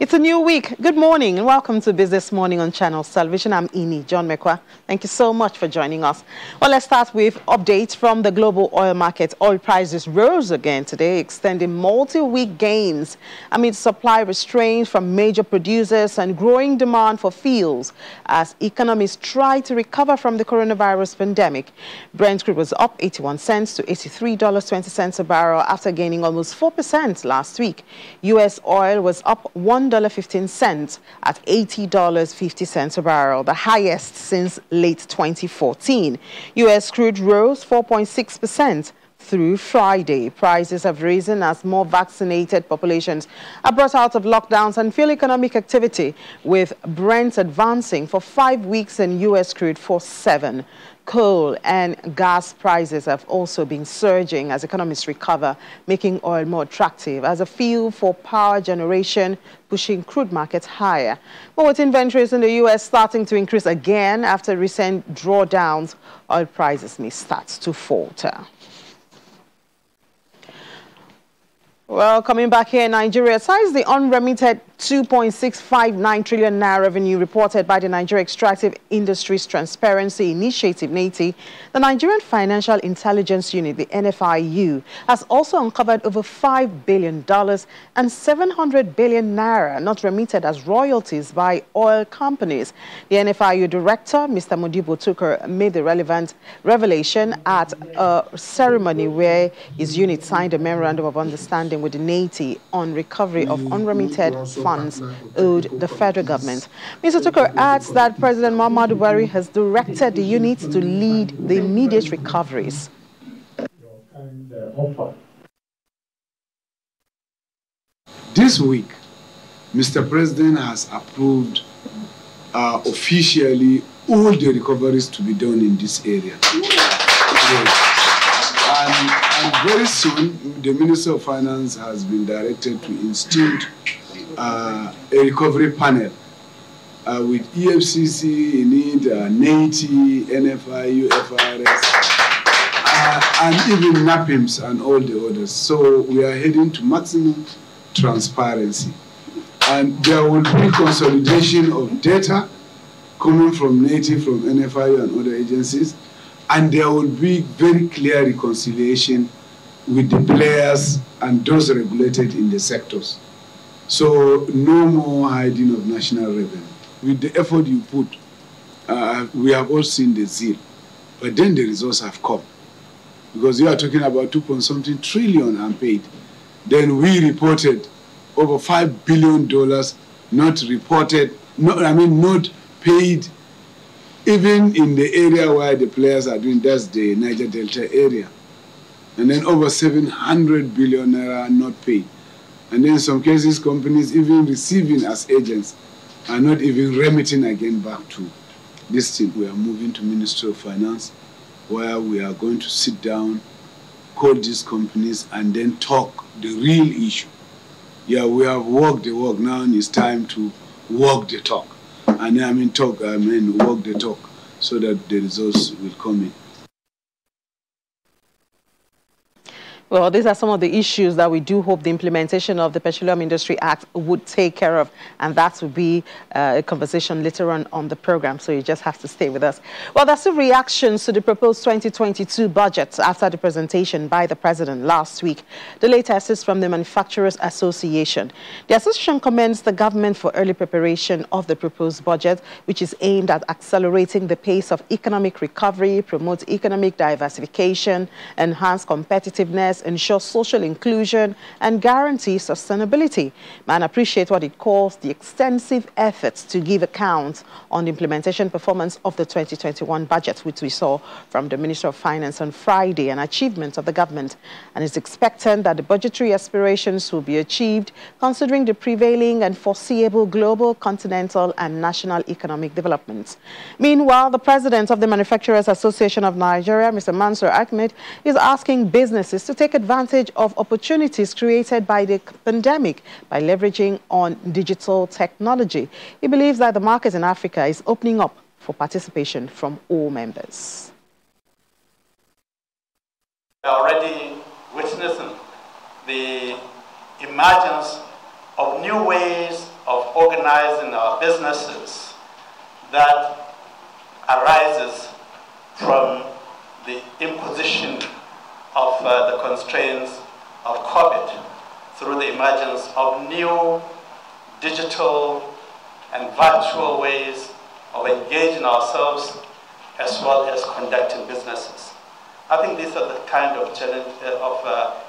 It's a new week. Good morning and welcome to Business Morning on Channels Television. I'm Ini John Mekwa. Thank you so much for joining us. Well, let's start with updates from the global oil market. Oil prices rose again today, extending multi-week gains amid supply restraints from major producers and growing demand for fuels as economies try to recover from the coronavirus pandemic. Brent crude was up 81 cents to $83.20 a barrel after gaining almost 4% last week. U.S. oil was up $1.15 at $80.50 a barrel, the highest since late 2014. U.S. crude rose 4.6% through Friday. Prices have risen as more vaccinated populations are brought out of lockdowns and fuel economic activity, with Brent advancing for 5 weeks and U.S. crude for 7. Coal and gas prices have also been surging as economies recover, making oil more attractive as a fuel for power generation, pushing crude markets higher. But with inventories in the U.S. starting to increase again after recent drawdowns, oil prices may start to falter. Well, coming back here in Nigeria, aside the unremitted 2.659 trillion naira revenue reported by the Nigeria Extractive Industries Transparency Initiative, NATI, the Nigerian Financial Intelligence Unit, the NFIU, has also uncovered over $5 billion and 700 billion naira not remitted as royalties by oil companies. The NFIU director, Mr. Modibo Tukur, made the relevant revelation at a ceremony where his unit signed a memorandum of understanding with the NATI on recovery of unremitted funds owed the federal government. Mr. Tukur adds that President Muhammadu Buhari has directed the unit to lead the immediate recoveries. This week, Mr. President has approved officially all the recoveries to be done in this area. And very soon, the Minister of Finance has been directed to institute a recovery panel with EFCC, NATI, NFIU, FRS, and even NAPIMS and all the others. So we are heading to maximum transparency. And there will be consolidation of data coming from NATI, from NFIU and other agencies. And there will be very clear reconciliation with the players and those regulated in the sectors. So no more hiding of national revenue. With the effort you put, we have all seen the zeal. But then the results have come. Because you are talking about 2.something trillion unpaid. Then we reported over $5 billion not reported, not paid, even in the area where the players are doing, that's the Niger Delta area. And then over 700 billion naira not paid. And then in some cases, companies even receiving as agents are not even remitting again back to this thing. We are moving to Ministry of Finance, where we are going to sit down, call these companies, and then talk the real issue. Yeah, we have walked the walk. Now it's time to walk the talk. And I mean walk the talk so that the results will come in. Well, these are some of the issues that we do hope the implementation of the Petroleum Industry Act would take care of, and that will be a conversation later on the program, so you just have to stay with us. Well, there's still reactions to the proposed 2022 budget after the presentation by the President last week. The latest is from the Manufacturers Association. The association commends the government for early preparation of the proposed budget, which is aimed at accelerating the pace of economic recovery, promote economic diversification, enhance competitiveness, ensure social inclusion, and guarantee sustainability. Man appreciate what it calls the extensive efforts to give account on the implementation performance of the 2021 budget, which we saw from the Minister of Finance on Friday, and achievements of the government, and is expectant that the budgetary aspirations will be achieved considering the prevailing and foreseeable global, continental, and national economic developments. Meanwhile, the president of the Manufacturers Association of Nigeria, Mr. Mansour Ahmed, is asking businesses to take advantage of opportunities created by the pandemic by leveraging on digital technology. He believes that the market in Africa is opening up for participation from all members. We are already witnessing the emergence of new ways of organizing our businesses that arises from the imposition of the constraints of COVID through the emergence of new digital and virtual ways of engaging ourselves as well as conducting businesses. I think these are the kind of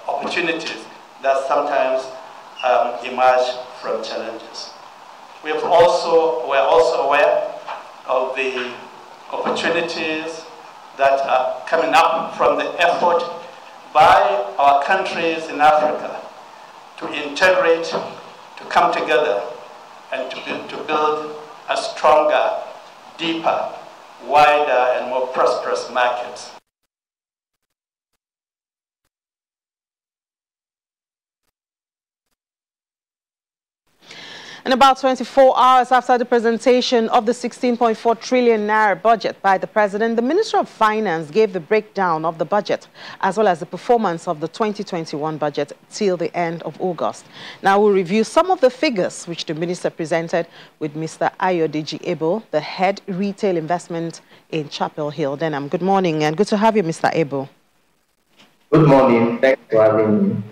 opportunities that sometimes emerge from challenges. We're also aware of the opportunities that are coming up from the effort by our countries in Africa to integrate, to come together, and to build a stronger, deeper, wider, and more prosperous markets. And about 24 hours after the presentation of the 16.4 trillion naira budget by the president, the Minister of Finance gave the breakdown of the budget as well as the performance of the 2021 budget till the end of August. Now we'll review some of the figures which the minister presented with Mr. Ayodeji Ebo, the head retail investment in Chapel Hill. Denham, good morning and good to have you, Mr. Ebo. Good morning. Thanks for having me.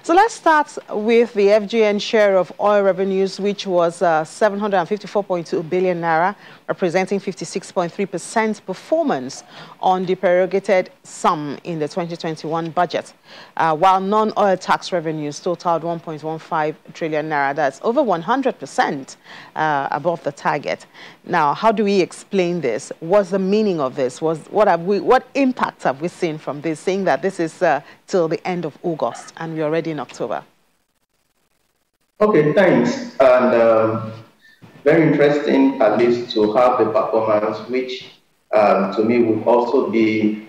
So let's start with the FGN share of oil revenues, which was 754.2 billion naira, representing 56.3% performance on the prorogated sum in the 2021 budget, while non-oil tax revenues totaled 1.15 trillion naira. That's over 100% above the target. Now, how do we explain this? What's the meaning of this? What impact have we seen from this, saying that this is till the end of August and we're already in October? Okay, thanks. And very interesting, at least, to have the performance, which to me would also be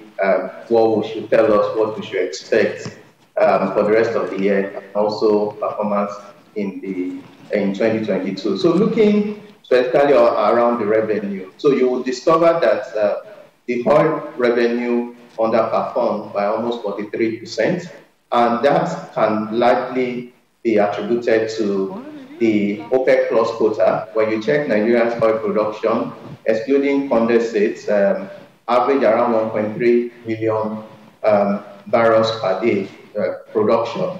what we should tell us what we should expect for the rest of the year, and also performance in 2022. So looking specifically around the revenue, so you will discover that the oil revenue underperformed by almost 43%, and that can likely be attributed to the OPEC plus quota. When you check Nigeria's oil production, excluding condensates, average around 1.3 million barrels per day production.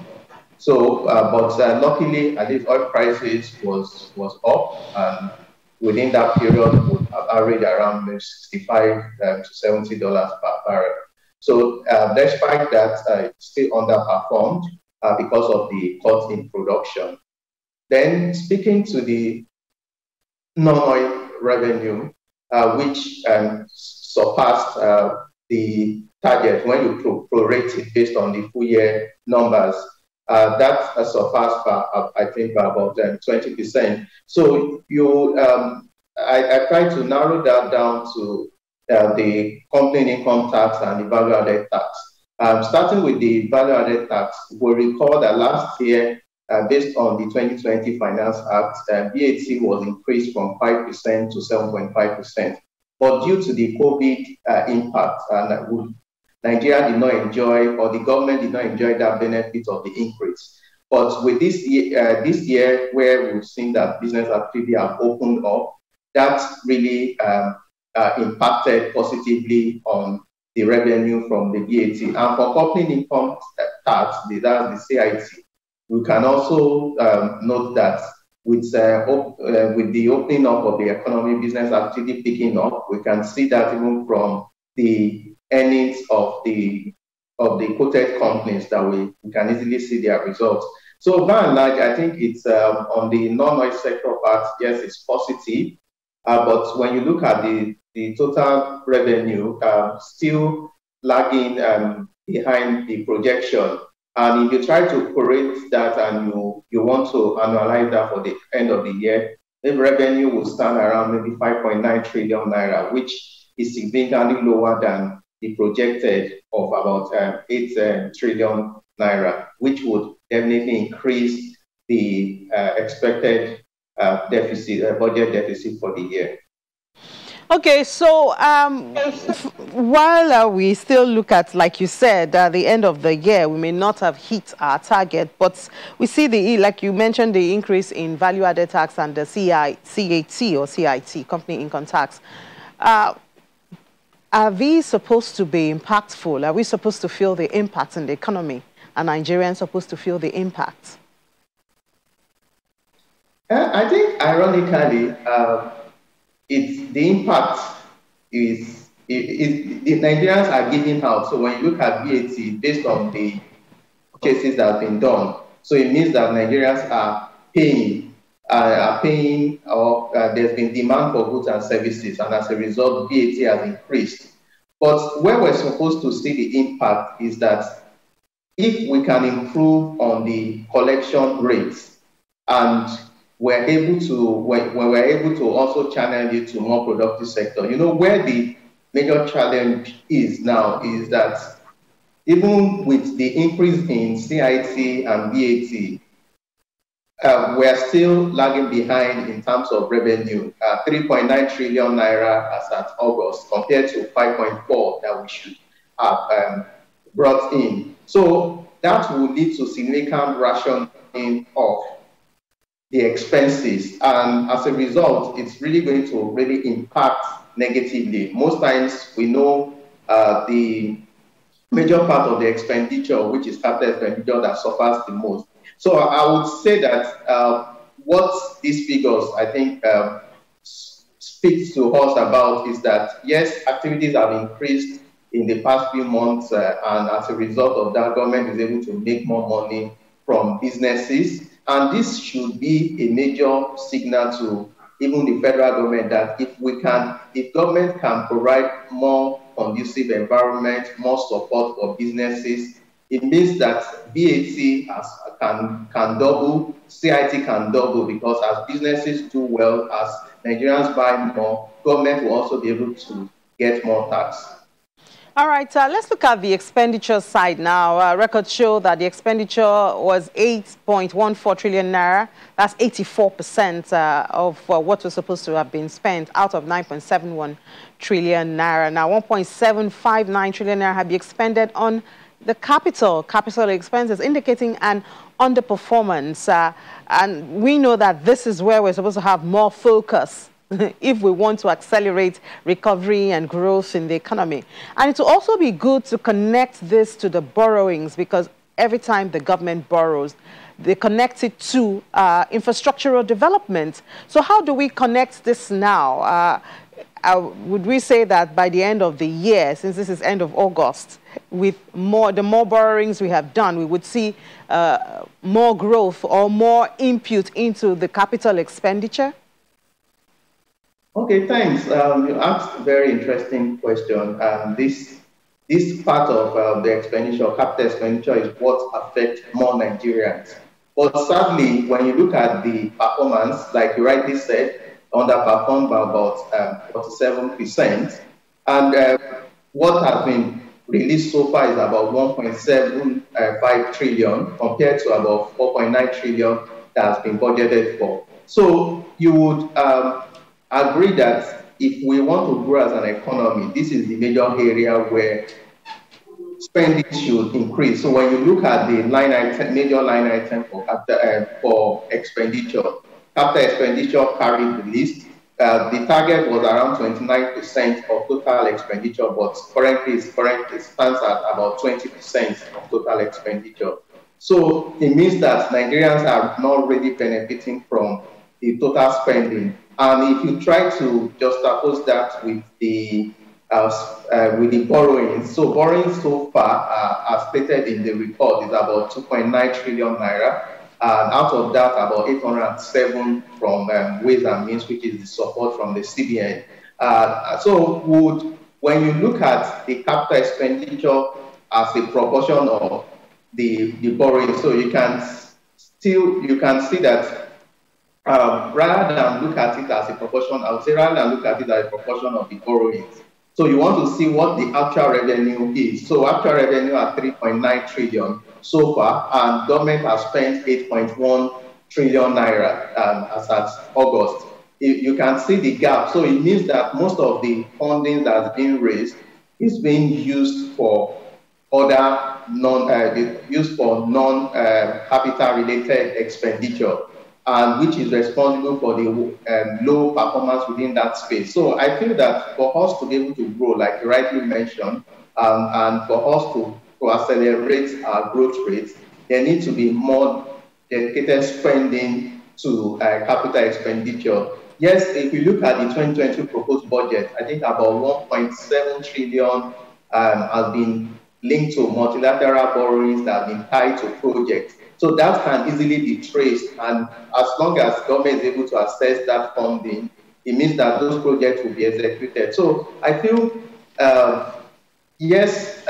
So, but luckily, at least oil prices was up, and within that period would average around $65 to $70 per barrel. So, despite that, it still underperformed because of the cut in production. Then, speaking to the non-oil revenue, which surpassed the target when you prorate it based on the full year numbers, that surpassed, I think, by about 20%. So I tried to narrow that down to the company income tax and the value-added tax. Starting with the value-added tax, we'll recall that last year, based on the 2020 Finance Act, VAT was increased from 5% to 7.5%. But due to the COVID impact, Nigeria did not enjoy, or the government did not enjoy that benefit of the increase. But with this year, where we've seen that business activity have opened up, that really impacted positively on the revenue from the VAT. And for company income tax, that's the CIT, we can also note that with the opening up of the economy, business activity picking up, we can see that even from the earnings of the quoted companies that we can easily see their results. So by and large, I think it's on the non-oil sector part, yes, it's positive. But when you look at the total revenue, still lagging behind the projection. And if you try to correct that and you want to annualize that for the end of the year, the revenue will stand around maybe 5.9 trillion naira, which is significantly lower than the projected of about 8 trillion naira, which would definitely increase the expected budget deficit for the year. Okay, so while we still look at, like you said, the end of the year, we may not have hit our target, but we see like you mentioned, the increase in value-added tax and the CAT or CIT, company income tax. Are these supposed to be impactful? Are we supposed to feel the impact in the economy? Are Nigerians supposed to feel the impact? I think, ironically, it's the impact is the Nigerians are giving out. So when you look at VAT based on the purchases that have been done, so it means that Nigerians are paying, or there's been demand for goods and services, and as a result, VAT has increased. But where we're supposed to see the impact is that if we can improve on the collection rates, and we're able to, when we're able to also channel it to more productive sector. You know, where the major challenge is now is that even with the increase in CIT and VAT, we're still lagging behind in terms of revenue. 3.9 trillion naira as at August compared to 5.4 that we should have brought in. So that will lead to significant rationing of the expenses, and as a result, it's really going to really impact negatively. Most times, we know the major part of the expenditure, which is capital expenditure, that suffers the most. So I would say that what these figures, I think, speaks to us about is that, yes, activities have increased in the past few months, and as a result of that, government is able to make more money from businesses. And this should be a major signal to even the federal government that if government can provide more conducive environment, more support for businesses, it means that VAT can double, CIT can double, because as businesses do well, as Nigerians buy more, government will also be able to get more tax. All right, let's look at the expenditure side now. Records show that the expenditure was 8.14 trillion naira. That's 84% of what was supposed to have been spent out of 9.71 trillion naira. Now, 1.759 trillion naira had been expended on the capital expenses, indicating an underperformance. And we know that this is where we're supposed to have more focus if we want to accelerate recovery and growth in the economy. And it will also be good to connect this to the borrowings, because every time the government borrows, they connect it to infrastructural development. So how do we connect this now? Would we say that by the end of the year, since this is end of August, with the more borrowings we have done, we would see more growth or more input into the capital expenditure? Okay, thanks. You asked a very interesting question. This part of the expenditure, capital expenditure, is what affects more Nigerians. But sadly, when you look at the performance, like you rightly said, underperformed by about 47%. And what has been released so far is about 1.75 trillion compared to about 4.9 trillion that has been budgeted for. So you would agree that if we want to grow as an economy, this is the major area where spending should increase. So when you look at the major line item for expenditure, capital expenditure carried the list. The target was around 29% of total expenditure, but currently it stands at about 20% of total expenditure. So it means that Nigerians are not really benefiting from the total spending. And if you try to juxtapose that with the borrowing, so borrowing so far, as stated in the report, is about 2.9 trillion naira. And out of that, about 807 from Ways and Means, which is the support from the CBN. So when you look at the capital expenditure as a proportion of the borrowing, so you can see that rather than look at it as a proportion, I would say rather than look at it as a proportion of the borrowings. So you want to see what the actual revenue is. So actual revenue at 3.9 trillion so far, and government has spent 8.1 trillion naira as at August. you can see the gap. So it means that most of the funding that's being raised is being used for other used for non-capital related expenditure, and which is responsible for the low performance within that space. So I feel that for us to be able to grow, like you rightly mentioned, and for us to accelerate our growth rates, there needs to be more dedicated spending to capital expenditure. Yes, if you look at the 2020 proposed budget, I think about 1.7 trillion has been linked to multilateral borrowings that have been tied to projects. So that can easily be traced, and as long as government is able to access that funding, it means that those projects will be executed. So I feel yes,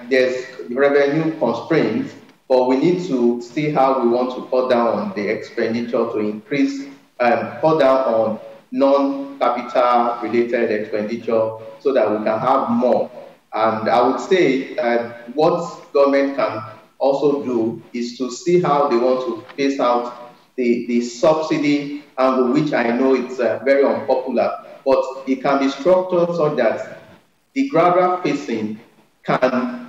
there's revenue constraints, but we need to see how we want to cut down on the expenditure to increase, cut down on non-capital related expenditure so that we can have more. And I would say what government can also do is to see how they want to phase out the subsidy angle, which I know it's very unpopular, but it can be structured so that the gradual phasing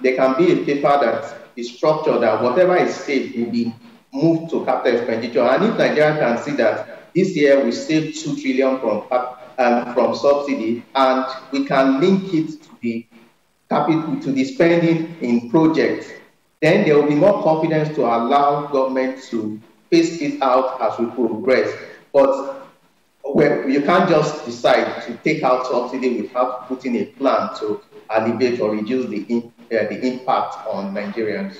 there can be a paper that is structured that whatever is saved will be moved to capital expenditure. And if Nigeria can see that this year we saved 2 trillion from subsidy, and we can link it to the capital to the spending in projects, then there will be more confidence to allow government to phase it out as we progress. But well, you can't just decide to take out subsidy without putting a plan to alleviate or reduce the impact on Nigerians.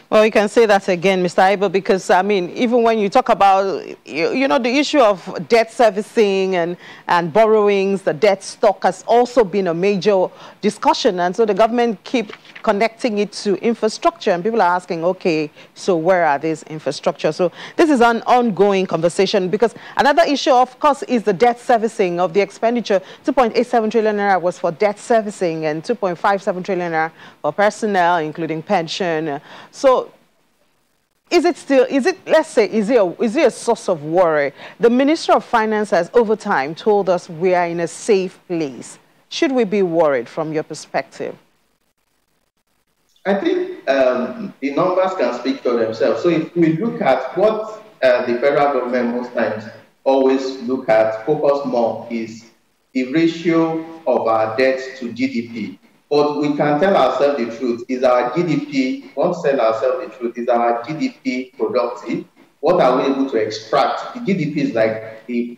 Well, you can say that again, Mr. Ibo, because, I mean, even when you talk about, you know, the issue of debt servicing and borrowings, the debt stock has also been a major discussion. And so the government keep connecting it to infrastructure. And people are asking, okay, so where are these infrastructure? So this is an ongoing conversation, because another issue, of course, is the debt servicing of the expenditure. 2.87 trillion naira was for debt servicing and 2.57 trillion naira for personnel, including pension. So is it, let's say, is it a source of worry? The Minister of Finance has over time told us we are in a safe place. Should we be worried from your perspective? I think the numbers can speak for themselves. So if we look at what the federal government most times always focus more is the ratio of our debt to GDP. But we can tell ourselves the truth. Is our GDP, we want to tell ourselves the truth, is our GDP productive? What are we able to extract? The GDP is like the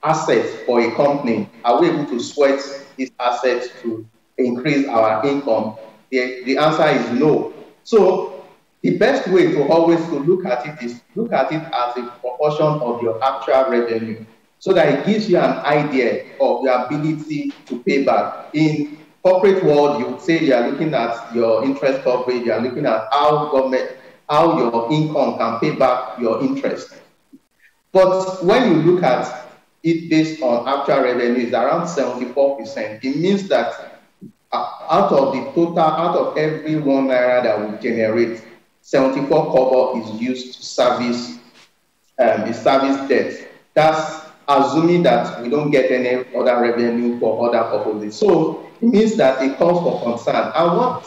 asset for a company. Are we able to sweat these assets to increase our income? The answer is no. So the best way to always to look at it is look at it as a proportion of your actual revenue, so that it gives you an idea of your ability to pay back. In corporate world, you would say you are looking at your interest coverage, you are looking at how your income can pay back your interest. But when you look at it based on actual revenue, it's around 74%. It means that out of every 1 naira that we generate, 74 kobo is used to service the service debt. That's assuming that we don't get any other revenue for other purposes. So it means that it calls for concern. And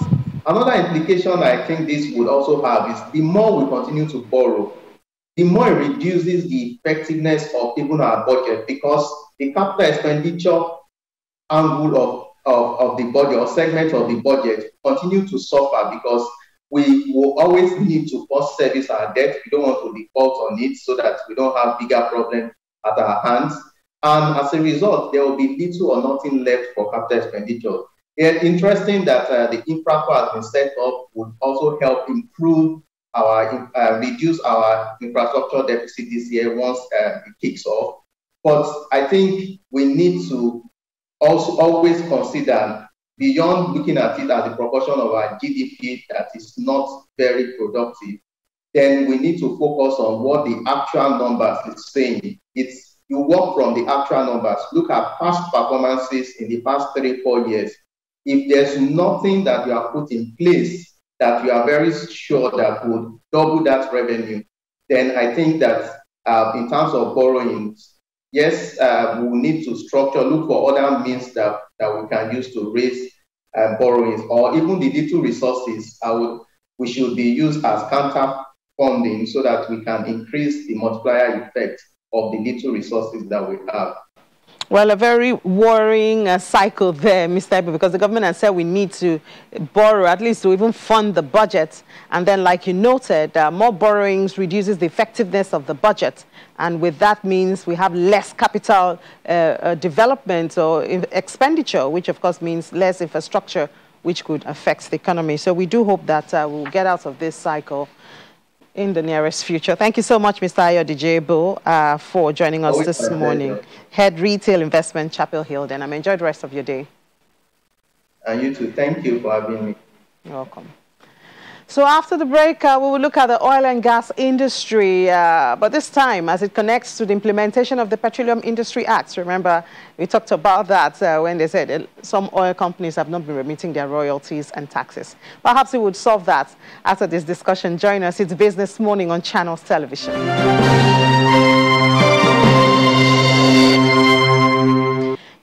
another implication I think this would also have is the more we continue to borrow, the more it reduces the effectiveness of even our budget, because the capital expenditure angle of the budget or segment of the budget continue to suffer, because we will always need to first service our debt. We don't want to default on it so that we don't have bigger problems at our hands. And as a result, there will be little or nothing left for capital expenditure. It's interesting that the infra has been set up would also help improve reduce our infrastructure deficit this year once it kicks off. But I think we need to also always consider, beyond looking at it as a proportion of our GDP that is not very productive, then we need to focus on what the actual numbers is saying. You work from the actual numbers. Look at past performances in the past 3-4 years. If there's nothing that you have put in place that you are very sure that would double that revenue, then I think that in terms of borrowings, yes, we need to look for other means that we can use to raise borrowings, or even the little resources we should be used as counter funding so that we can increase the multiplier effect of the little resources that we have. Well, a very worrying cycle there, Mr. Ibu, because the government has said we need to borrow, at least to even fund the budget. And then, like you noted, more borrowings reduces the effectiveness of the budget. And with that means we have less capital development or expenditure, which of course means less infrastructure, which could affect the economy. So we do hope that we'll get out of this cycle in the nearest future. Thank you so much, Mr. Ayodije, for joining us this morning. Head Retail Investment, Chapel Hill. Then enjoy the rest of your day. And you too. Thank you for having me. You're welcome. So after the break, we will look at the oil and gas industry, but this time as it connects to the implementation of the Petroleum Industry Act. Remember, we talked about that when they said some oil companies have not been remitting their royalties and taxes. Perhaps we would solve that after this discussion. Join us. It's Business Morning on Channels Television.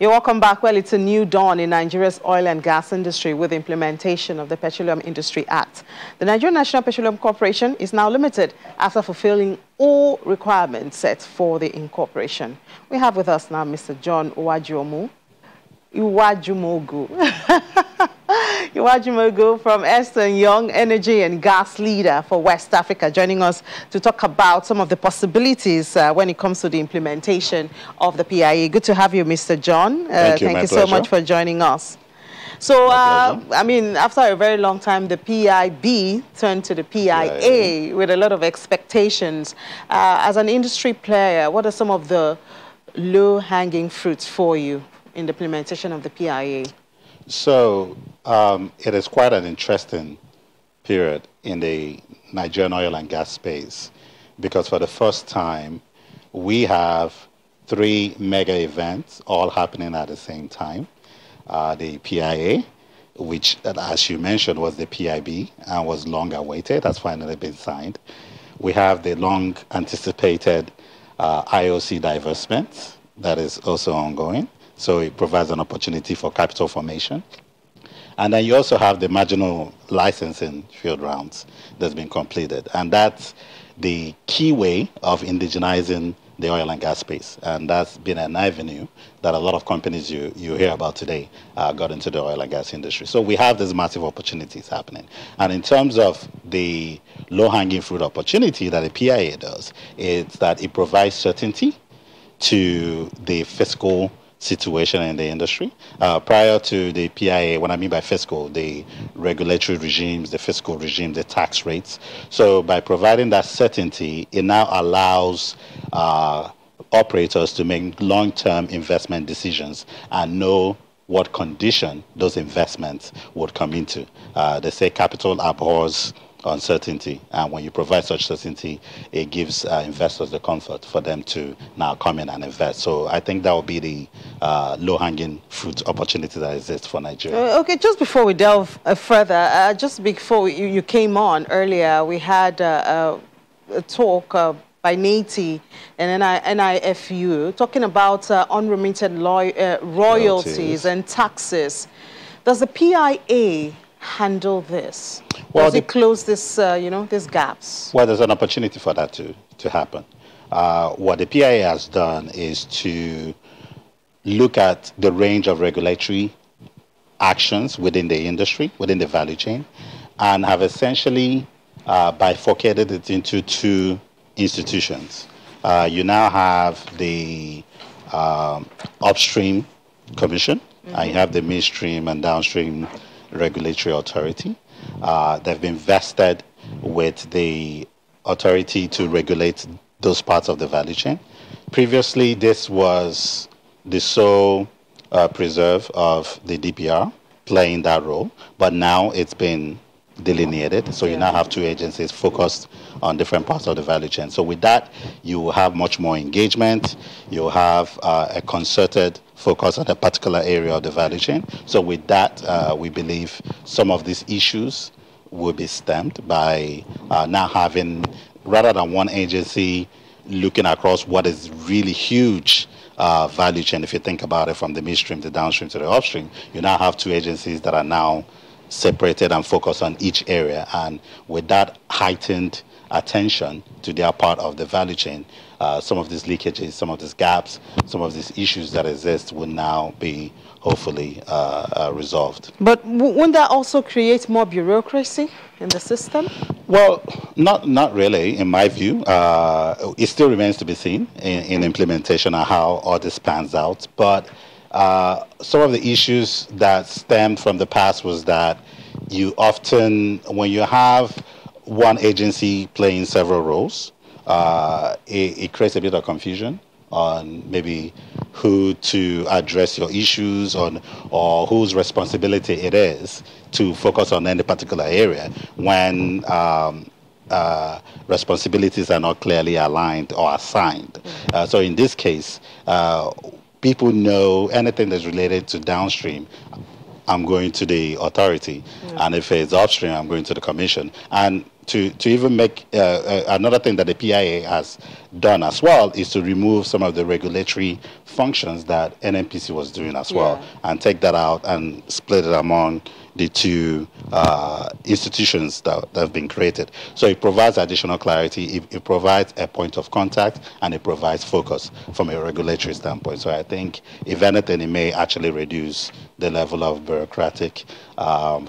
You're welcome back. Well, it's a new dawn in Nigeria's oil and gas industry with the implementation of the Petroleum Industry Act. The Nigerian National Petroleum Corporation is now limited after fulfilling all requirements set for the incorporation. We have with us now Mr. John Iwajumogu from Eastern Young Energy and Gas Leader for West Africa, joining us to talk about some of the possibilities when it comes to the implementation of the PIA. Good to have you, Mr. John. Thank you so much for joining us. So, I mean, after a very long time, the PIB turned to the PIA with a lot of expectations. As an industry player, what are some of the low-hanging fruits for you in the implementation of the PIA? So it is quite an interesting period in the Nigerian oil and gas space, because for the first time we have 3 mega events all happening at the same time. The PIA, which, as you mentioned, was the PIB and was long awaited, has finally been signed. We have the long anticipated IOC divestment that is also ongoing. So it provides an opportunity for capital formation. And then you also have the marginal licensing field rounds that's been completed. And that's the key way of indigenizing the oil and gas space. And that's been an avenue that a lot of companies you hear about today got into the oil and gas industry. So we have these massive opportunities happening. And in terms of the low-hanging fruit opportunity that the PIA does, it's that it provides certainty to the fiscal situation in the industry. Prior to the PIA, what I mean by fiscal, the regulatory regimes, the fiscal regime, the tax rates. So by providing that certainty, it now allows operators to make long-term investment decisions and know what condition those investments would come into. They say capital abhors uncertainty, and when you provide such certainty, it gives investors the comfort for them to now come in and invest. So I think that will be the low-hanging fruit opportunity that exists for Nigeria. Okay, just before we delve further, just before you came on earlier, we had a talk by NATI and NIFU talking about unremitted royalties and taxes. Does the PIA handle this? Does it close this, these gaps? Well, there's an opportunity for that to happen. What the PIA has done is to look at the range of regulatory actions within the industry, within the value chain, and have essentially bifurcated it into 2 institutions. You now have the upstream commission, and you have the midstream and downstream regulatory authority. They've been vested with the authority to regulate those parts of the value chain. Previously, this was the sole preserve of the DPR playing that role, but now it's been delineated. So you now have 2 agencies focused on different parts of the value chain. So with that, you will have much more engagement. You'll have a concerted focus on a particular area of the value chain. So with that, we believe some of these issues will be stemmed by now having, rather than one agency looking across what is really huge value chain. If you think about it, from the midstream, the downstream to the upstream, you now have two agencies that are now separated and focused on each area. And with that heightened attention to their part of the value chain, some of these leakages, some of these gaps, some of these issues that exist will now be hopefully resolved. But won't that also create more bureaucracy in the system? Well, not really, in my view. It still remains to be seen in implementation and how all this pans out. But some of the issues that stemmed from the past was that you often, when you have one agency playing several roles, it creates a bit of confusion on maybe who to address your issues on, or whose responsibility it is to focus on any particular area when responsibilities are not clearly aligned or assigned. So in this case, people know anything that's related to downstream, I'm going to the authority, and if it's upstream, I'm going to the commission. And to even make another thing that the PIA has done as well is to remove some of the regulatory functions that NNPC was doing as well, and take that out and split it among the two institutions that have been created. So it provides additional clarity, it provides a point of contact, and it provides focus from a regulatory standpoint. So I think, if anything, it may actually reduce the level of bureaucratic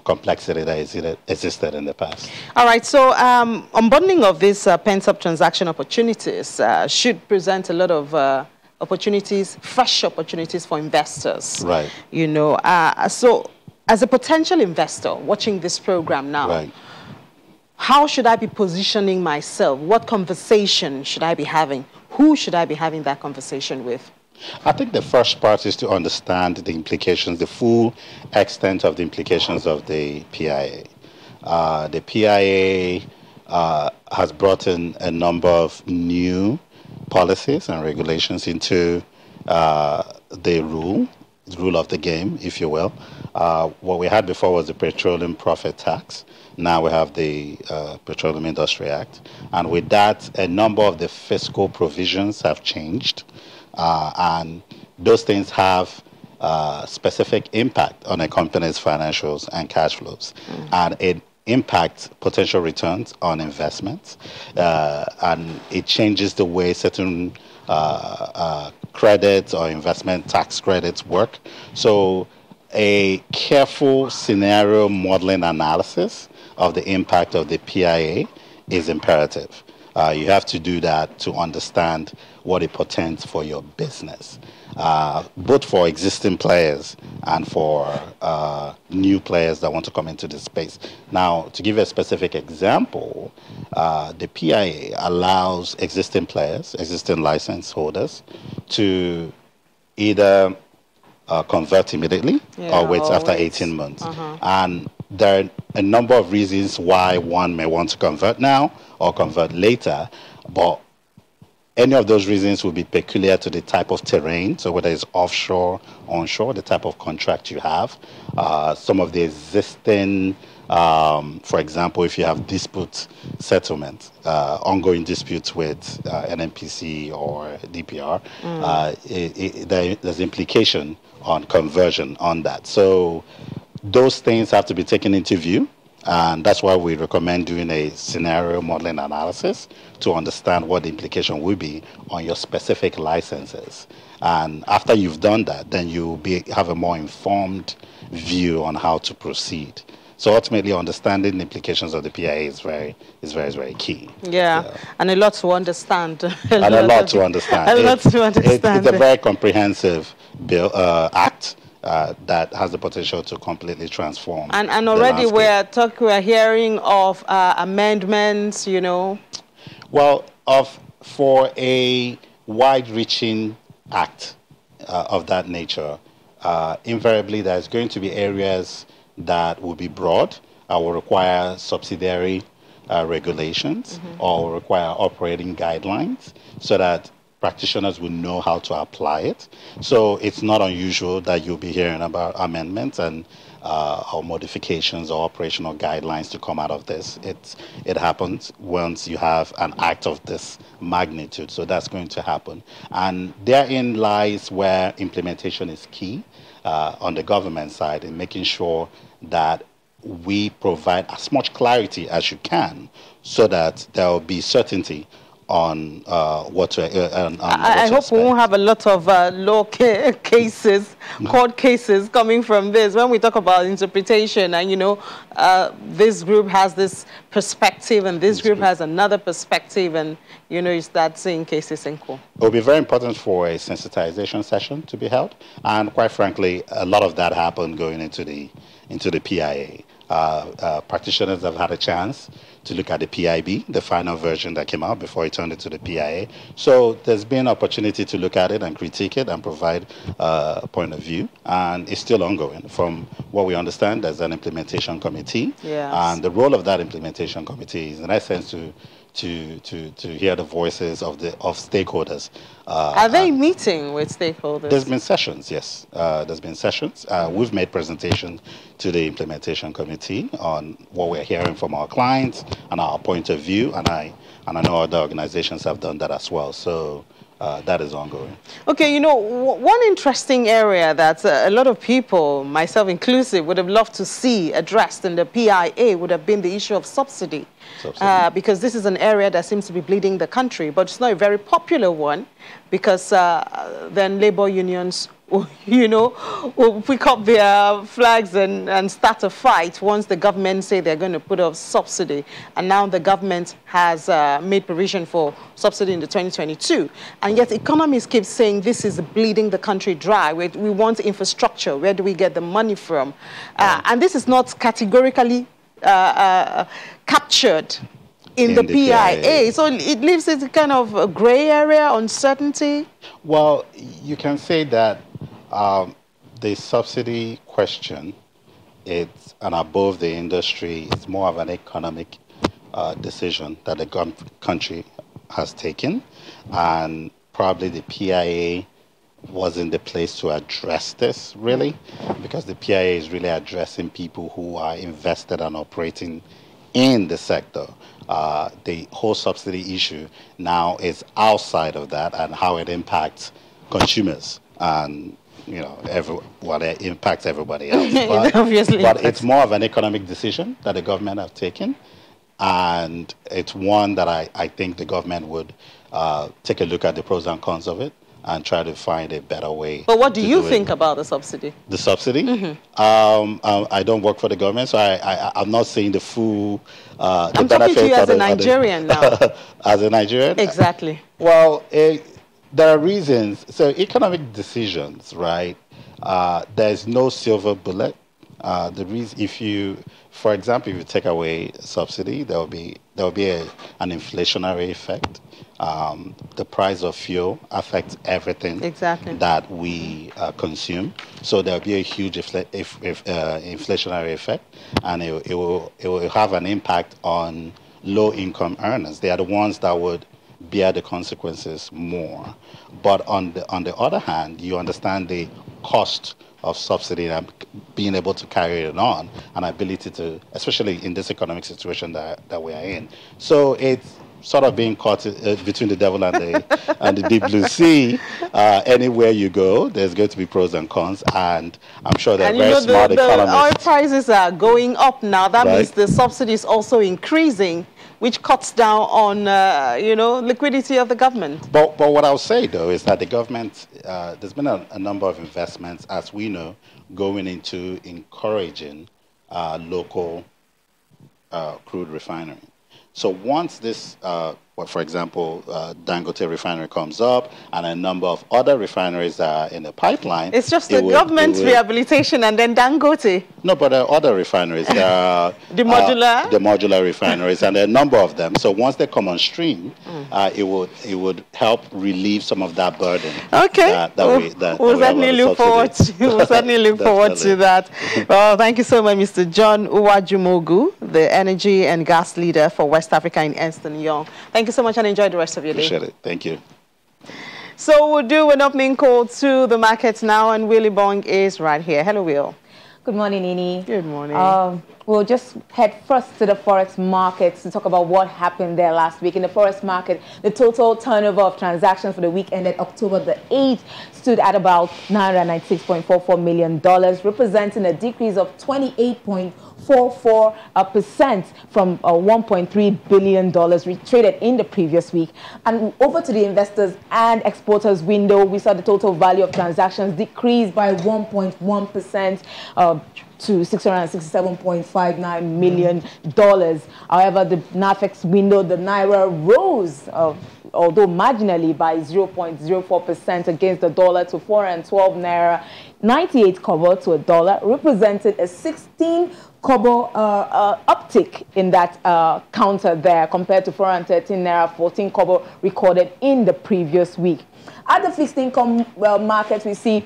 complexity that existed in the past. All right, so unbundling of these pent-up transaction opportunities should present a lot of opportunities, fresh opportunities for investors. Right. You know, so as a potential investor watching this program now, Right. how should I be positioning myself? What conversation should I be having? Who should I be having that conversation with? I think the first part is to understand the implications, the full extent of the implications of the PIA. The PIA has brought in a number of new policies and regulations into the rule of the game, if you will. What we had before was the Petroleum Profit Tax. Now we have the Petroleum Industry Act. And with that, a number of the fiscal provisions have changed. And those things have specific impact on a company's financials and cash flows. And it impacts potential returns on investments. And it changes the way certain credits or investment tax credits work. So a careful scenario modeling analysis of the impact of the PIA is imperative. You have to do that to understand what it portends for your business, both for existing players and for new players that want to come into this space. Now, to give you a specific example, the PIA allows existing players, existing license holders, to either convert immediately or wait after 18 months. And there are a number of reasons why one may want to convert now or convert later, but any of those reasons will be peculiar to the type of terrain, so whether it's offshore, onshore, the type of contract you have. Some of the existing, for example, if you have dispute settlement, ongoing disputes with NNPC or DPR, there's implication on conversion on that. So those things have to be taken into view. And that's why we recommend doing a scenario modeling analysis to understand what the implication will be on your specific licenses. And after you've done that, then you'll have a more informed view on how to proceed. So ultimately, understanding the implications of the PIA is very, very key. Yeah, and a lot to understand. A lot to understand. It's a very comprehensive bill, act. That has the potential to completely transform. And already we're hearing of amendments, you know. Well, for a wide-reaching act of that nature, invariably there's going to be areas that will be broad, will require subsidiary regulations, or will require operating guidelines, so that practitioners will know how to apply it. So it's not unusual that you'll be hearing about amendments, and or modifications or operational guidelines to come out of this. It happens once you have an act of this magnitude. So that's going to happen. And therein lies where implementation is key on the government side, in making sure that we provide as much clarity as you can so that there will be certainty on what to I hope we won't have a lot of law cases, court cases coming from this. When we talk about interpretation and, you know, this group has this perspective and this group has another perspective, and, you know, you start seeing cases in court. It will be very important for a sensitization session to be held. And quite frankly, a lot of that happened going into the PIA. Practitioners have had a chance to look at the PIB, the final version that came out before it turned into the PIA. So there's been an opportunity to look at it and critique it and provide a point of view. And it's still ongoing. From what we understand, there's an implementation committee. Yes. And the role of that implementation committee is, in essence, to hear the voices of stakeholders. Are they meeting with stakeholders? There's been sessions, yes. There's been sessions. We've made presentations to the implementation committee on what we're hearing from our clients and our point of view, and I know other organizations have done that as well. So that is ongoing. Okay, you know, one interesting area that a lot of people, myself inclusive, would have loved to see addressed in the PIA would have been the issue of subsidy. Because this is an area that seems to be bleeding the country, but it's not a very popular one, because then labor unions, you know, will pick up their flags and start a fight once the government say they're going to put up subsidy. And now the government has made provision for subsidy in the 2022. And yet economists keep saying this is bleeding the country dry. We want infrastructure. Where do we get the money from? And this is not categorically captured in the PIA. So it leaves it kind of a gray area, uncertainty. Well, you can say that the subsidy question, it's an above the industry, it's more of an economic decision that the country has taken, and probably the PIA wasn't the place to address this, really, because the PIA is really addressing people who are invested and operating in the sector. The whole subsidy issue now is outside of that, and how it impacts consumers and, you know, it impacts everybody else. But, Obviously, but it's more of an economic decision that the government have taken, and it's one that I think the government would take a look at the pros and cons of it and try to find a better way. But what do you think about the subsidy? The subsidy? I don't work for the government, so I'm not seeing the full I'm talking to you as a Nigerian now. As a Nigerian? Exactly. Well, there are reasons. So economic decisions, right? There's no silver bullet. The reason, for example, if you take away subsidy, there will be an inflationary effect. The price of fuel affects everything that we consume. So there will be a huge inflationary effect, and it will have an impact on low-income earners. They are the ones that would bear the consequences more. But on the other hand, you understand the cost of subsidy and being able to carry it on, and ability to, especially in this economic situation that we are in. So it's sort of being caught between the devil and the deep blue sea. Anywhere you go, there's going to be pros and cons, and I'm sure they're very smart economists. The oil prices are going up now. That means the subsidy is also increasing, which cuts down on, liquidity of the government. But what I'll say, though, is that the government, there's been a number of investments, as we know, going into encouraging local crude refinery. So once this, for example, Dangote refinery comes up, and a number of other refineries are in the pipeline. It's just the government's rehabilitation and then Dangote. No, but there are other refineries. There are the modular refineries, and there are a number of them. So once they come on stream, it would help relieve some of that burden. Okay. We'll certainly look forward to that. Well, thank you so much, Mr. John Uwajumogu, the energy and gas leader for West Africa in Ernst & Young. Thank you so much, and enjoy the rest of your day. Appreciate it. Thank you. So we'll do an opening call to the markets now, and Willie Bong is right here. Hello, Will. Good morning, Nini. Good morning. We'll just head first to the forex markets to talk about what happened there last week. In the forex market, the total turnover of transactions for the week ended October the 8th stood at about $996.44 million, representing a decrease of 28.44% from $1.3 billion traded in the previous week. And over to the investors and exporters window, we saw the total value of transactions decrease by 1.1% to $667.59 million. However, the NAFEX window, the Naira rose, although marginally, by 0.04% against the dollar to 412 Naira 98 kobo to a dollar, represented a 16 kobo uptick in that counter there compared to 413 Naira 14 kobo recorded in the previous week. At the fixed income market, we see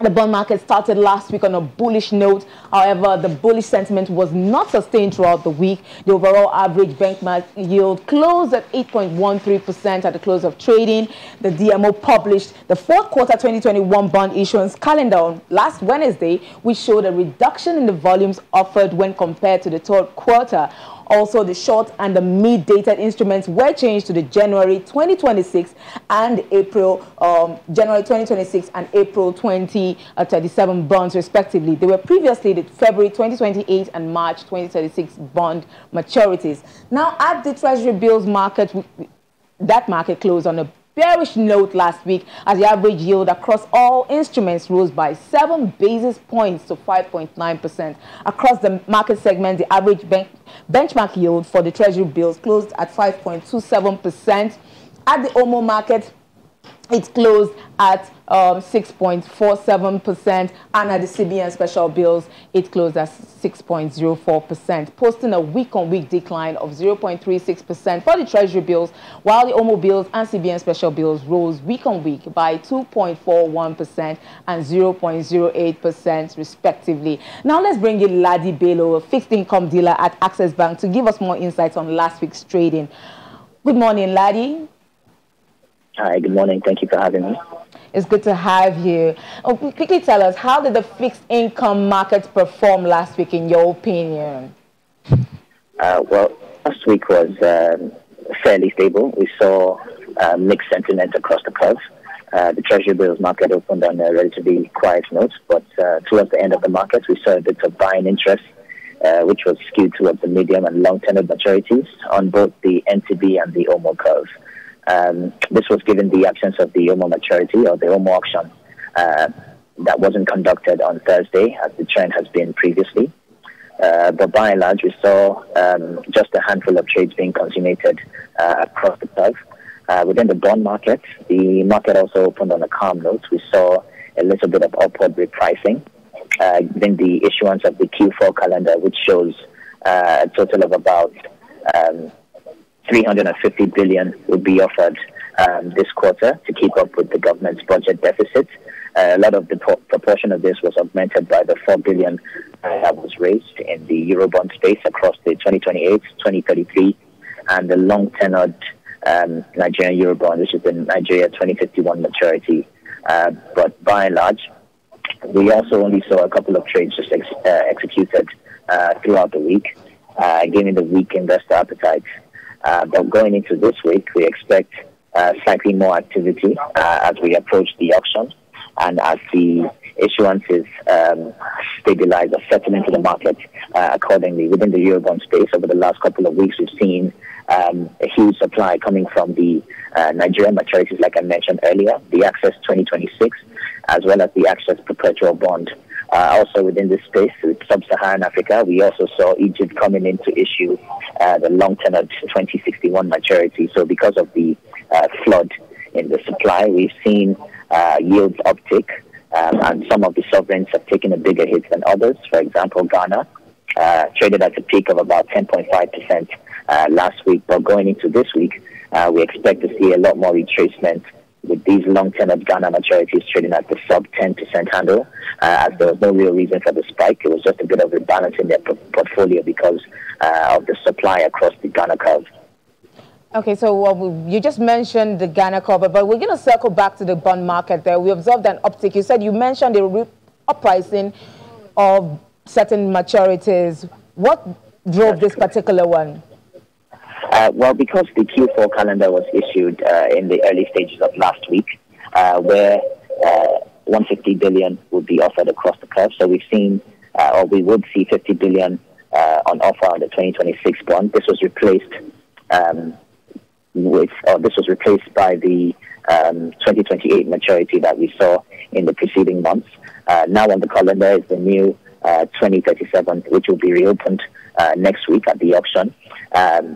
the bond market started last week on a bullish note. However, the bullish sentiment was not sustained throughout the week. The overall average benchmark yield closed at 8.13% at the close of trading. The DMO published the fourth quarter 2021 bond issuance calendar on last Wednesday, which showed a reduction in the volumes offered when compared to the third quarter. Also, the short and the mid-dated instruments were changed to the January 2026 and April, January 2026 and April 2037 bonds, respectively. They were previously the February 2028 and March 2036 bond maturities. Now, at the Treasury bills market, that market closed on a bearish note last week as the average yield across all instruments rose by 7 basis points to 5.9%. Across the market segment, the average benchmark yield for the Treasury bills closed at 5.27%. At the OMO market, it closed at 6.47%, and at the CBN special bills, it closed at 6.04%, posting a week-on-week decline of 0.36% for the Treasury bills, while the OMO bills and CBN special bills rose week-on-week by 2.41% and 0.08%, respectively. Now let's bring in Ladi Bello, a fixed income dealer at Access Bank, to give us more insights on last week's trading. Good morning, Ladi. Hi, good morning. Thank you for having me. It's good to have you. Quickly tell us, how did the fixed income markets perform last week, in your opinion? Well, last week was fairly stable. We saw mixed sentiment across the curve. The Treasury bills market opened on a relatively quiet note, but towards the end of the market, we saw a bit of buying interest, which was skewed towards the medium and long-tenured maturities on both the NTB and the OMO curve. This was given the absence of the OMO maturity or the OMO auction that wasn't conducted on Thursday, as the trend has been previously. But by and large, we saw just a handful of trades being consummated across the curve. Within the bond market, the market also opened on a calm note. We saw a little bit of upward repricing. Then the issuance of the Q4 calendar, which shows a total of about 350 billion would be offered this quarter to keep up with the government's budget deficit. A lot of the proportion of this was augmented by the 4 billion that was raised in the Eurobond space across the 2028, 2033, and the long-tenured Nigerian Eurobond, which is the Nigeria 2051 maturity. But by and large, we also only saw a couple of trades just executed throughout the week, giving the weak investor appetite. But going into this week, we expect slightly more activity as we approach the auction and as the issuances stabilize or settle into the market accordingly. Within the Eurobond space, over the last couple of weeks, we've seen a huge supply coming from the Nigerian maturities, like I mentioned earlier, the Access 2026, as well as the Access Perpetual Bond. Also within this space, with Sub-Saharan Africa, we also saw Egypt coming in to issue the long-tenured 2061 maturity. So because of the flood in the supply, we've seen yields uptick, and some of the sovereigns have taken a bigger hit than others. For example, Ghana traded at a peak of about 10.5% last week. But going into this week, we expect to see a lot more retracement with these long-tenured Ghana maturities trading at the sub-10% handle, as there was no real reason for the spike. It was just a bit of rebalance in their portfolio because of the supply across the Ghana curve. Okay, so you just mentioned the Ghana curve, but we're going to circle back to the bond market there. We observed an uptick. You mentioned the uppricing of certain maturities. What drove this particular one? Well, because the Q4 calendar was issued in the early stages of last week, where 150 billion would be offered across the curve. So we've seen, or we would see 50 billion on offer on the 2026 bond. This was replaced by the 2028 maturity that we saw in the preceding months. Now on the calendar is the new 2037, which will be reopened next week at the auction.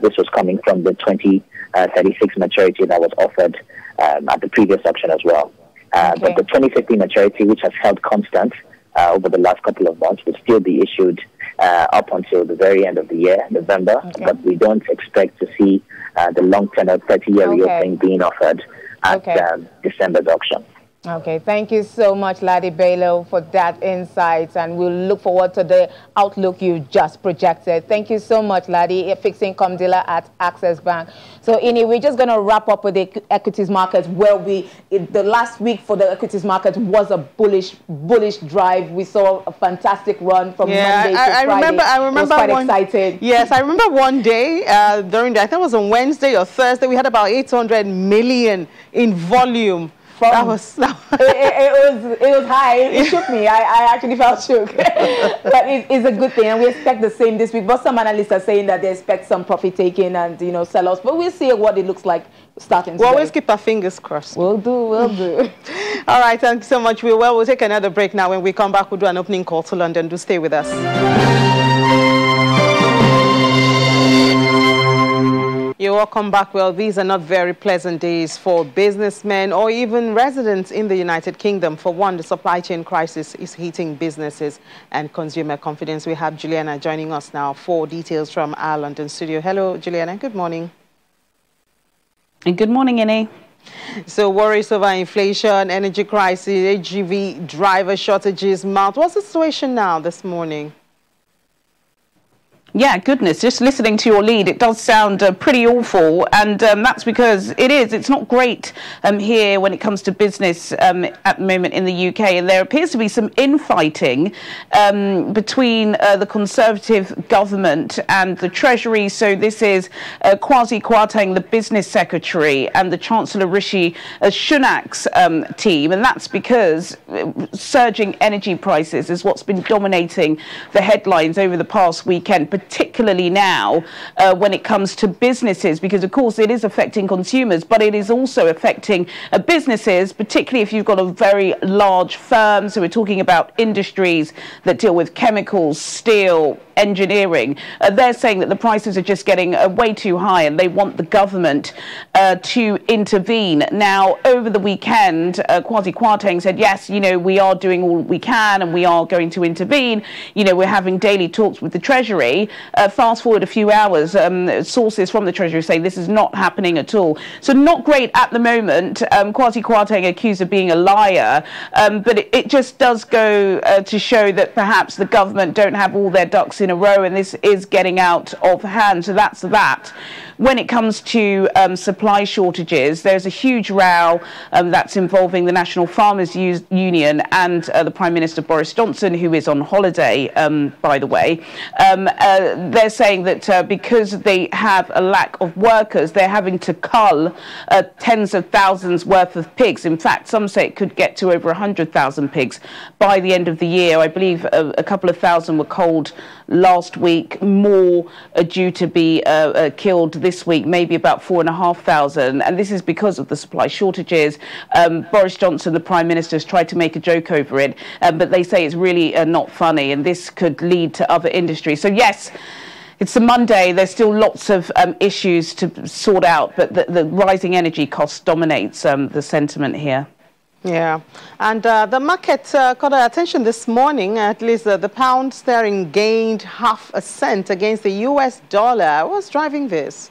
This was coming from the 2036 maturity that was offered at the previous auction as well. But the 2050 maturity, which has held constant over the last couple of months, will still be issued up until the very end of the year, November. But we don't expect to see the long tenor 30-year reopening being offered at December's auction. Okay, thank you so much, Ladi Bello, for that insight, and we'll look forward to the outlook you just projected. Thank you so much, Ladi, a fixed income dealer at Access Bank. So, Ini, we're just going to wrap up with the equities market, where the last week for the equities market was a bullish drive. We saw a fantastic run from Monday to Friday. I remember. It was quite exciting. Yes, I remember one day during I think it was on Wednesday or Thursday, we had about 800 million in volume. It was high. It shook me. I actually felt shook. But it's a good thing, and we expect the same this week. But some analysts are saying that they expect some profit taking and sell-offs. But we'll see what it looks like starting today. We'll always keep our fingers crossed. We'll do. All right, thanks so much. We'll take another break now. When we come back, we'll do an opening call to London. Do stay with us. You're welcome back. Well, these are not very pleasant days for businessmen or even residents in the United Kingdom. For one, the supply chain crisis is hitting businesses and consumer confidence. We have Juliana joining us now for details from our London studio. Hello, Juliana. Good morning. And good morning, Ini. So worries over inflation, energy crisis, HGV driver shortages mount. What's the situation now this morning? Yeah, goodness, just listening to your lead, it does sound pretty awful. And that's because it's not great here when it comes to business at the moment in the UK. And there appears to be some infighting between the Conservative government and the Treasury. So this is Kwasi Kwarteng, the business secretary, and the Chancellor Rishi Sunak's team. And that's because surging energy prices is what's been dominating the headlines over the past weekend, particularly now when it comes to businesses, because of course it is affecting consumers, but it is also affecting businesses, particularly if you've got a very large firm. So we're talking about industries that deal with chemicals, steel, engineering. They're saying that the prices are just getting way too high, and they want the government to intervene. Now, over the weekend, Kwasi Kwarteng said, yes, we are doing all we can and we are going to intervene. We're having daily talks with the Treasury. Fast forward a few hours, sources from the Treasury say this is not happening at all. So not great at the moment. Kwasi Kwarteng accused of being a liar, but it just does go to show that perhaps the government don't have all their ducks in a row, and this is getting out of hand. So that's that. When it comes to supply shortages, there's a huge row that's involving the National Farmers Union and the Prime Minister Boris Johnson, who is on holiday, by the way. They're saying that because they have a lack of workers, they're having to cull tens of thousands worth of pigs. In fact, some say it could get to over 100,000 pigs by the end of the year. I believe a couple of thousand were culled last week. More are due to be killed this week, maybe about 4,500. And this is because of the supply shortages. Boris Johnson, the Prime Minister, has tried to make a joke over it, but they say it's really not funny, and this could lead to other industries. So yes, it's a Monday. There's still lots of issues to sort out, but the rising energy costs dominates the sentiment here. Yeah, and the market caught our attention this morning. At least the pound sterling gained 0.5 cent against the US dollar. What's driving this?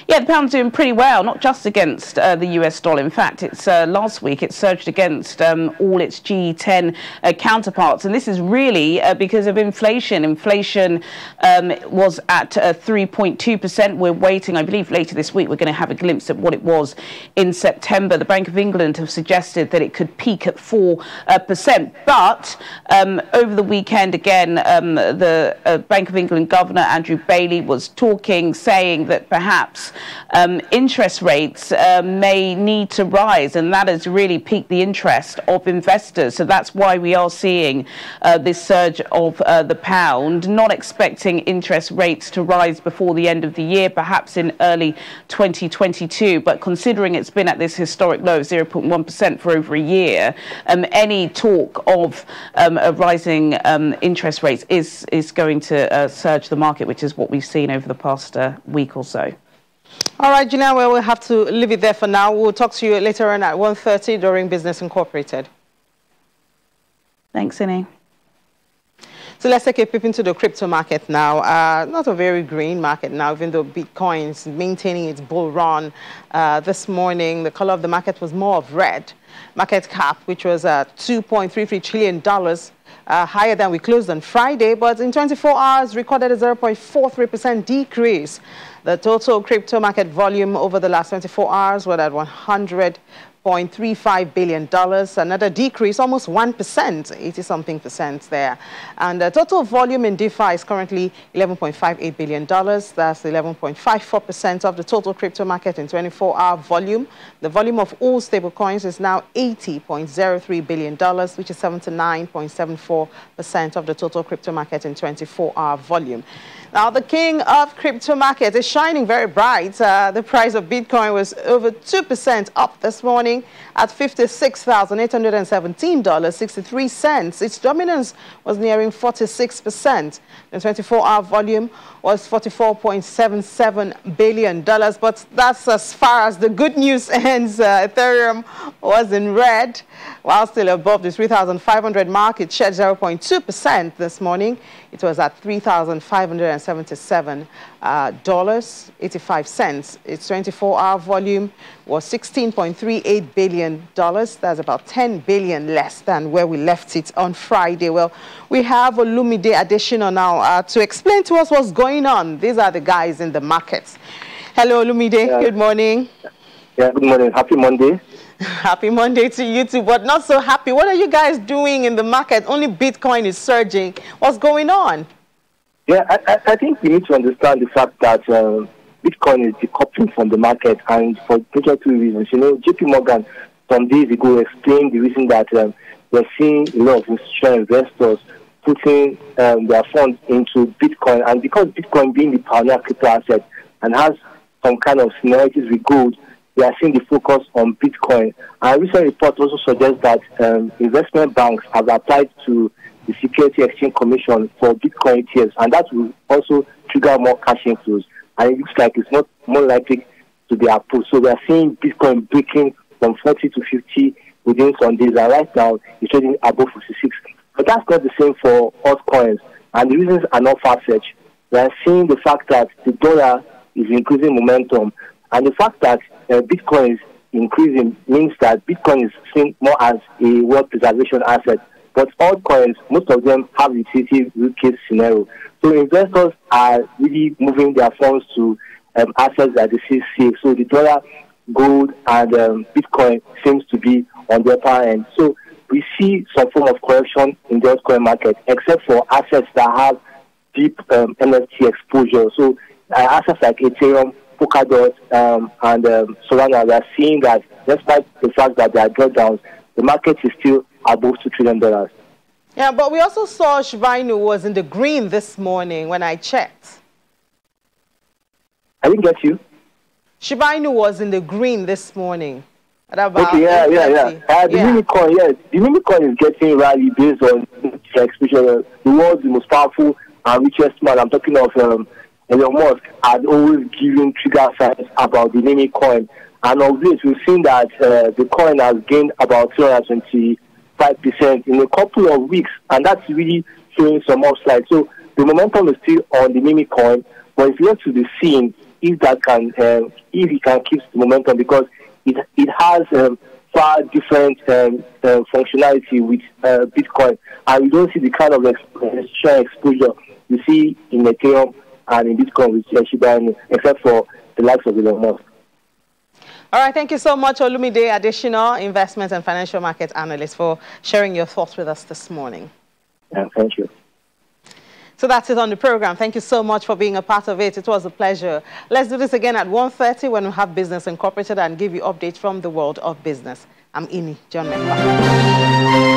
Yeah, the pound's doing pretty well, not just against the US dollar. In fact, it's last week it surged against all its G10 counterparts. And this is really because of inflation. Inflation was at 3.2%. We're waiting, I believe later this week, we're going to have a glimpse at what it was in September. The Bank of England have suggested that it could peak at 4%. But over the weekend, again, the Bank of England Governor, Andrew Bailey, was talking, saying that perhaps interest rates may need to rise, and that has really piqued the interest of investors. So that's why we are seeing this surge of the pound, not expecting interest rates to rise before the end of the year, perhaps in early 2022. But considering it's been at this historic low of 0.1% for over a year, any talk of rising interest rates is going to surge the market, which is what we've seen over the past week or so. All right, Gina, well, we'll have to leave it there for now. We'll talk to you later on at 1:30 during Business Incorporated. Thanks, Innie. So let's take a peep into the crypto market now. Not a very green market now, even though Bitcoin is maintaining its bull run. This morning, the color of the market was more of red. Market cap, which was $2.33 trillion, higher than we closed on Friday, but in 24 hours recorded a 0.43% decrease. The total crypto market volume over the last 24 hours was at $100.35 billion, another decrease, almost 1%, 80-something% there. And the total volume in DeFi is currently $11.58 billion. That's 11.54% of the total crypto market in 24-hour volume. The volume of all stablecoins is now $80.03 billion, which is 79.74% of the total crypto market in 24-hour volume. Now, the king of crypto market is shining very bright. The price of Bitcoin was over 2% up this morning at $56,817.63. Its dominance was nearing 46%. The 24-hour volume was $44.77 billion. But that's as far as the good news ends. Ethereum was in red, while still above the 3,500 mark. It shed 0.2% this morning. It was at $3,577.85. Its 24-hour volume was $16.38 billion. That's about $10 billion less than where we left it on Friday. Well, we have Olumide Adesina now to explain to us what's going on. These are the guys in the markets. Hello, Olumide. Yeah. Good morning. Yeah, good morning. Happy Monday. Happy Monday to you too, but not so happy. What are you guys doing in the market? Only Bitcoin is surging. What's going on? Yeah, I think we need to understand the fact that Bitcoin is decoupling from the market, and for two reasons. You know, JP Morgan some days ago explained the reason that we're seeing a lot of institutional investors putting their funds into Bitcoin, and because Bitcoin being the pioneer crypto asset and has some kind of similarities with gold, we are seeing the focus on Bitcoin. And a recent report also suggests that investment banks have applied to the Security Exchange Commission for Bitcoin ETFs, and that will also trigger more cash inflows. And it looks like it's not more likely to be approved. So we are seeing Bitcoin breaking from 40 to 50 within some days, and right now it's trading above 56. But that's not the same for altcoins, and the reasons are not far-fetched. We are seeing the fact that the dollar is increasing momentum, and the fact that Bitcoin is increasing means that Bitcoin is seen more as a wealth preservation asset. But altcoins, most of them have utility use case scenario. So investors are really moving their funds to assets that they see safe. So the dollar, gold, and Bitcoin seems to be on the upper end. So we see some form of correction in the altcoin market, except for assets that have deep NFT exposure. So assets like Ethereum, Polkadot, and Solana, we are seeing that despite the fact that there are drawdowns, the market is still above $2 trillion. Yeah, but we also saw Shiba Inu was in the green this morning when I checked. I didn't get you. Shiba Inu was in the green this morning. At about okay, yeah. The meme coin, yes. The meme coin is getting rally based on exposure. The world's the most powerful and richest man. I'm talking of Elon Musk had always given trigger signs about the meme coin. And of this, we've seen that the coin has gained about 225% in a couple of weeks, and that's really showing some upside. So the momentum is still on the meme coin, but it's left to be seen if that can, if it can keep the momentum, because it has far different functionality with Bitcoin, and we don't see the kind of exposure you see in Ethereum and in Bitcoin with Shiba Inu, except for the likes of Elon Musk. All right, thank you so much, Olumide Adesina, investment and financial market analyst, for sharing your thoughts with us this morning. Thank you. So that's it on the program. Thank you so much for being a part of it. It was a pleasure. Let's do this again at 1:30 when we have Business Incorporated and give you updates from the world of business. I'm Ini John Memba.